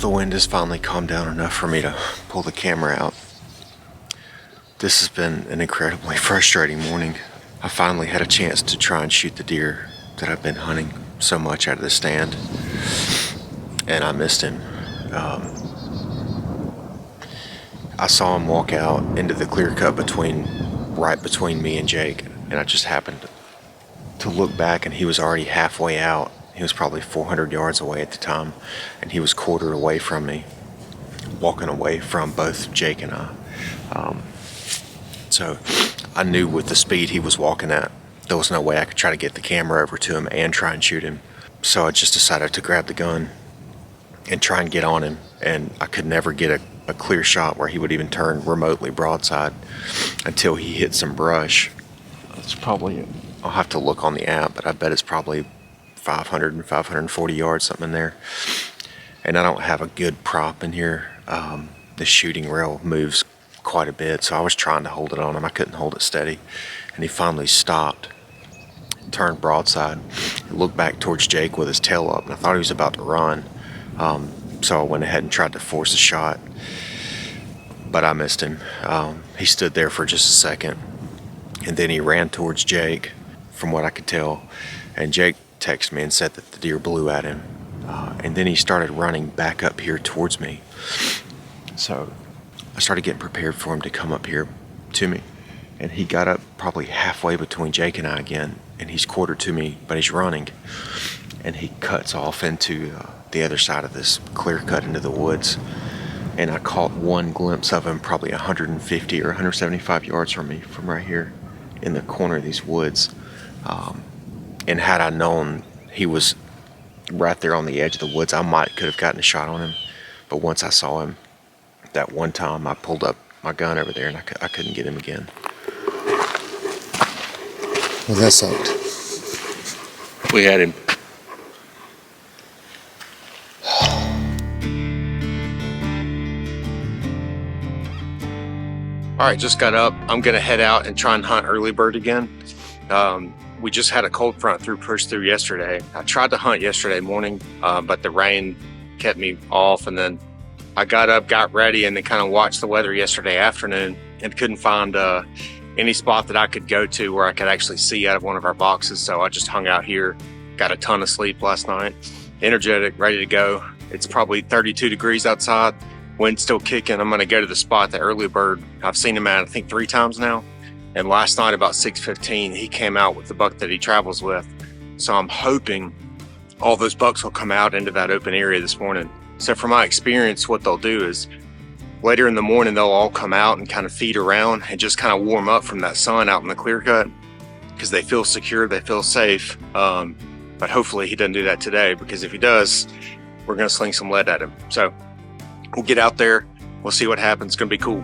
the wind has finally calmed down enough for me to pull the camera out. This has been an incredibly frustrating morning. I finally had a chance to try and shoot the deer that I've been hunting so much out of the stand, and I missed him. I saw him walk out into the clear cut right between me and Jake, and I just happened to look back, and he was already halfway out. He was probably 400 yards away at the time, and he was quartered away from me, walking away from both Jake and I. So I knew with the speed he was walking at, there was no way I could try to get the camera over to him and try and shoot him. So I just decided to grab the gun and try and get on him, and I could never get a clear shot where he would even turn remotely broadside until he hit some brush. It's probably, I'll have to look on the app, but I bet it's probably 500 and 540 yards, something in there. And I don't have a good prop in here. The shooting rail moves quite a bit, so I was trying to hold it on him. I couldn't hold it steady, and he finally stopped, turned broadside, and looked back towards Jake with his tail up, and I thought he was about to run. So I went ahead and tried to force a shot, but I missed him. He stood there for just a second, and then he ran towards Jake, from what I could tell, and Jake texted me and said that the deer blew at him, and then he started running back up here towards me. So I started getting prepared for him to come up here to me, and he got up probably halfway between Jake and I again, and he's quartered to me, but he's running, and he cuts off into the other side of this clear cut into the woods, and I caught one glimpse of him probably 150 or 175 yards from me, from right here in the corner of these woods. And had I known he was right there on the edge of the woods, I could have gotten a shot on him. But once I saw him, that one time I pulled up my gun over there, and I couldn't get him again. Well, that sucked. We had him. All right, just got up. I'm gonna head out and try and hunt early bird again. We just had a cold front push through yesterday. I tried to hunt yesterday morning, but the rain kept me off, and then I got up, got ready, and then kind of watched the weather yesterday afternoon and couldn't find any spot that I could go to where I could actually see out of one of our boxes. So I just hung out here, got a ton of sleep last night, energetic, ready to go. It's probably 32 degrees outside, wind's still kicking. I'm gonna go to the spot, the early bird. I've seen him at, I think, 3 times now. And last night about 6:15, he came out with the buck that he travels with. So I'm hoping all those bucks will come out into that open area this morning. So from my experience, what they'll do is later in the morning, they'll all come out and kind of feed around and just kind of warm up from that sun out in the clear cut, because they feel secure, they feel safe. But hopefully he doesn't do that today, because if he does, we're gonna sling some lead at him. So we'll get out there, we'll see what happens. It's gonna be cool.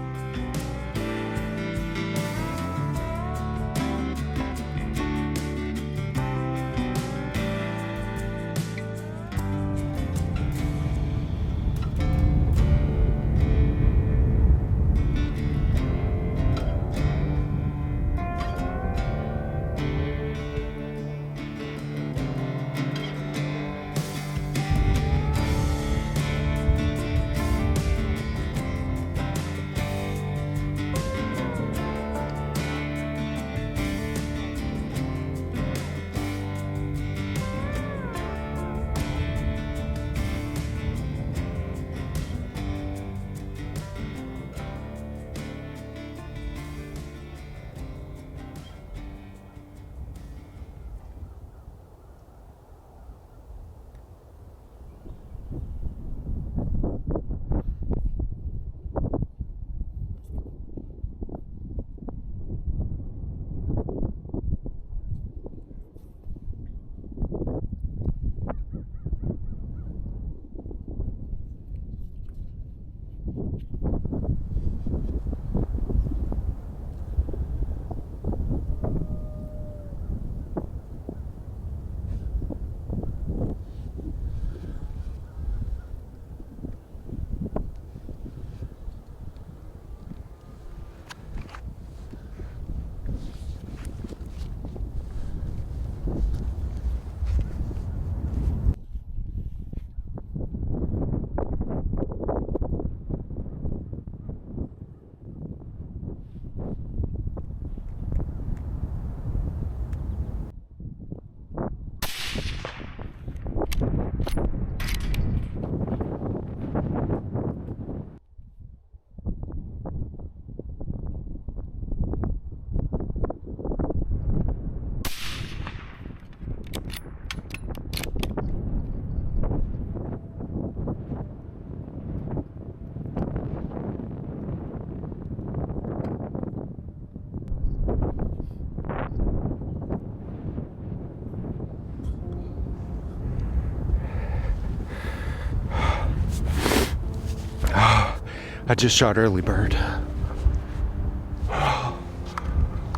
I just shot early bird.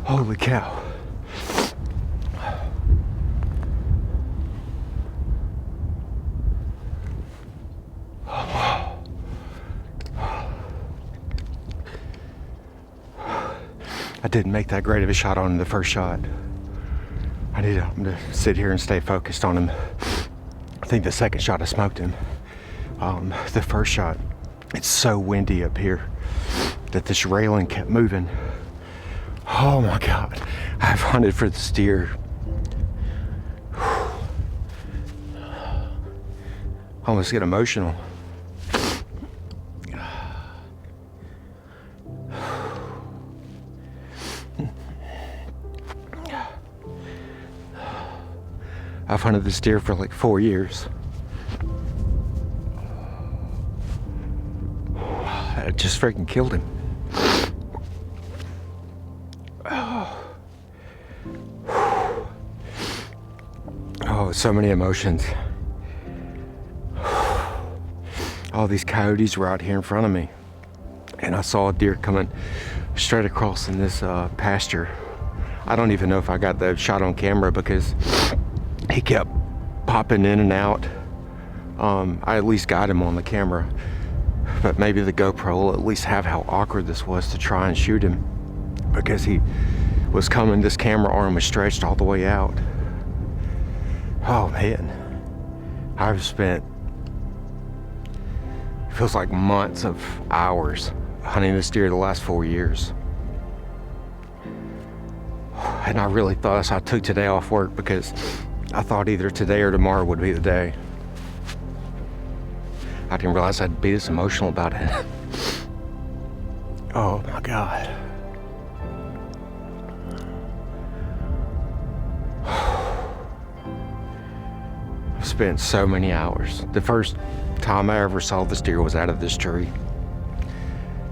Holy cow. I didn't make that great of a shot on him the first shot. I needed him to sit here and stay focused on him. I think the second shot I smoked him. The first shot, it's so windy up here that this railing kept moving. Oh my God, I've hunted for this deer. I almost get emotional. I've hunted this deer for like 4 years. I just freaking killed him. Oh, so many emotions. All these coyotes were out here in front of me, and I saw a deer coming straight across in this pasture. I don't even know if I got the shot on camera because he kept popping in and out. I at least got him on the camera, but maybe the GoPro will at least have how awkward this was to try and shoot him, because he was coming, this camera arm was stretched all the way out. Oh man, I've spent, feels like months of hours hunting this deer the last 4 years. And I really thought I took today off work because I thought either today or tomorrow would be the day. I didn't realize I'd be this emotional about it. Oh my God. I've spent so many hours. The first time I ever saw this deer was out of this tree.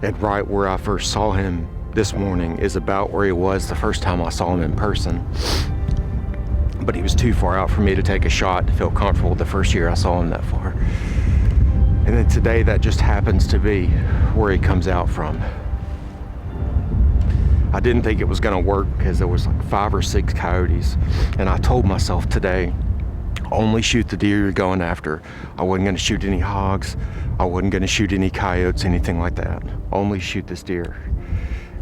And right where I first saw him this morning is about where he was the first time I saw him in person. But he was too far out for me to take a shot to feel comfortable the first year I saw him that far. And then today that just happens to be where he comes out from. I didn't think it was gonna work because there was like 5 or 6 coyotes. And I told myself today, only shoot the deer you're going after. I wasn't gonna shoot any hogs. I wasn't gonna shoot any coyotes, anything like that. Only shoot this deer.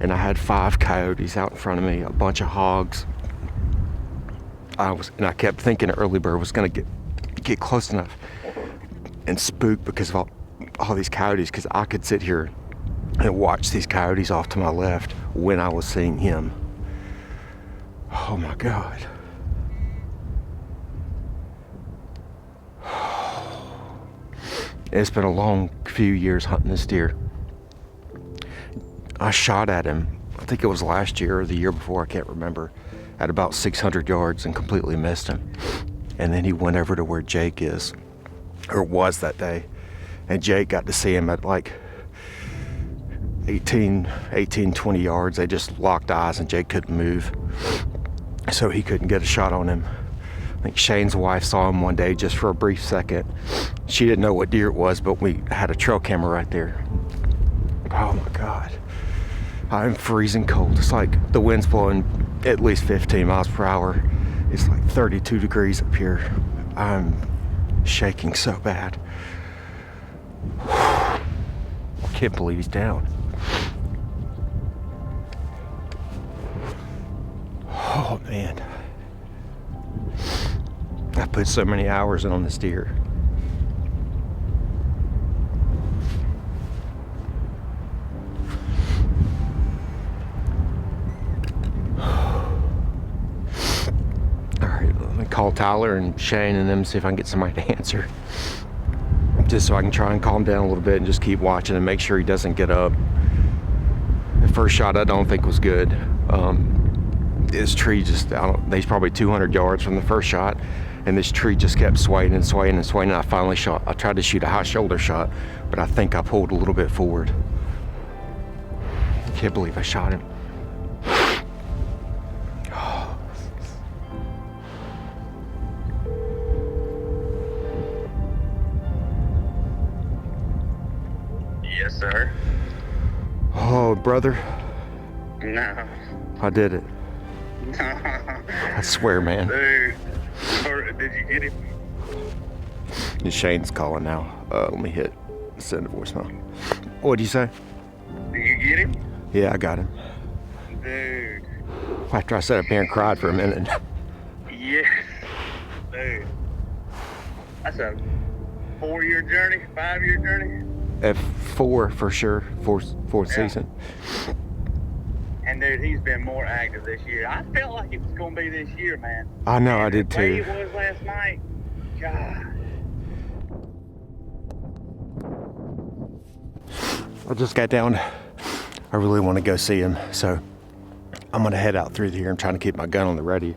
And I had 5 coyotes out in front of me, a bunch of hogs. I kept thinking early bird was gonna get close enough and spook because of all these coyotes, because I could sit here and watch these coyotes off to my left when I was seeing him. Oh my God. It's been a long few years hunting this deer. I shot at him, I think it was last year or the year before, I can't remember, at about 600 yards and completely missed him. And then he went over to where Jake is, or was that day. And Jake got to see him at like 18, 20 yards. They just locked eyes and Jake couldn't move. So he couldn't get a shot on him. I think Shane's wife saw him one day just for a brief second. She didn't know what deer it was, but we had a trail camera right there. Oh my God. I'm freezing cold. It's like the wind's blowing at least 15 miles per hour. It's like 32 degrees up here. I'm shaking so bad. I can't believe he's down. Oh man. I put so many hours in on this deer. Call Tyler and Shane and them, see if I can get somebody to answer, just so I can try and calm down a little bit and just keep watching and make sure he doesn't get up. The first shot I don't think was good. This tree just, he's probably 200 yards from the first shot, and this tree just kept swaying and swaying and swaying, and I tried to shoot a high shoulder shot, but I think I pulled a little bit forward. I can't believe I shot him. Yes, sir. brother? No. I did it. No. I swear, man. Dude. Did you get him? Shane's calling now. Let me hit send a voicemail. What'd you say? Did you get him? Yeah, I got him. Dude. After I sat up here and cried for a minute. Yes. Dude. That's a 4-year journey, 5-year journey. F4 for sure. Fourth season. And dude, he's been more active this year. I felt like it was gonna be this year, man. I know, I And did the way too. it was last night. God. I just got down. I really want to go see him, so I'm gonna head out through here. I'm trying to keep my gun on the ready.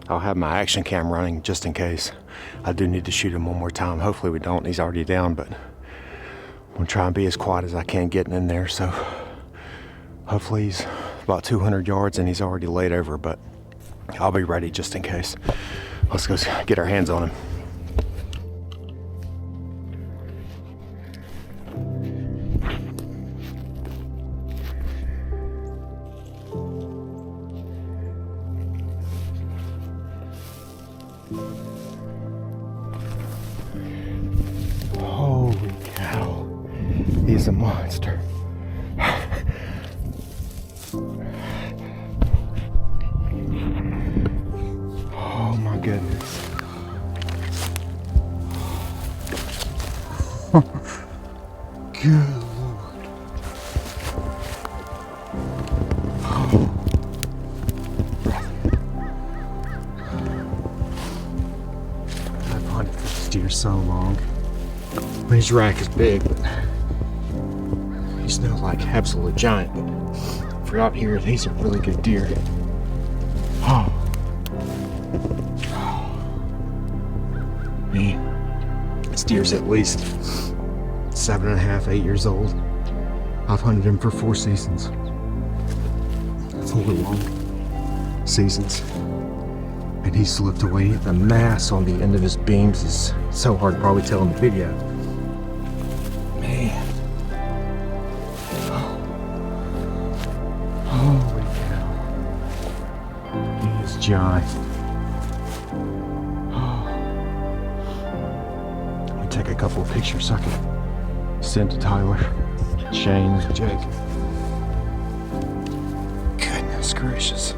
I'll have my action cam running just in case. I do need to shoot him one more time. Hopefully we don't. He's already down, but I'm gonna try and be as quiet as I can getting in there. So hopefully he's about 200 yards and he's already laid over, but I'll be ready just in case. Let's go get our hands on him. Holy cow, he's a monster. Oh my goodness. Good Lord. I've hunted this deer so long. His rack is big, but he's no like absolute giant. But for out here, he's a really good deer. Oh. Man, this deer's at least 7.5, 8 years old. I've hunted him for 4 seasons. 4 long seasons. And he slipped away. The mass on the end of his beams is so hard to probably tell in the video. Man. Holy cow. He is giant. Let me take a couple of pictures so I can send to Tyler, Shane, Jake. Goodness gracious.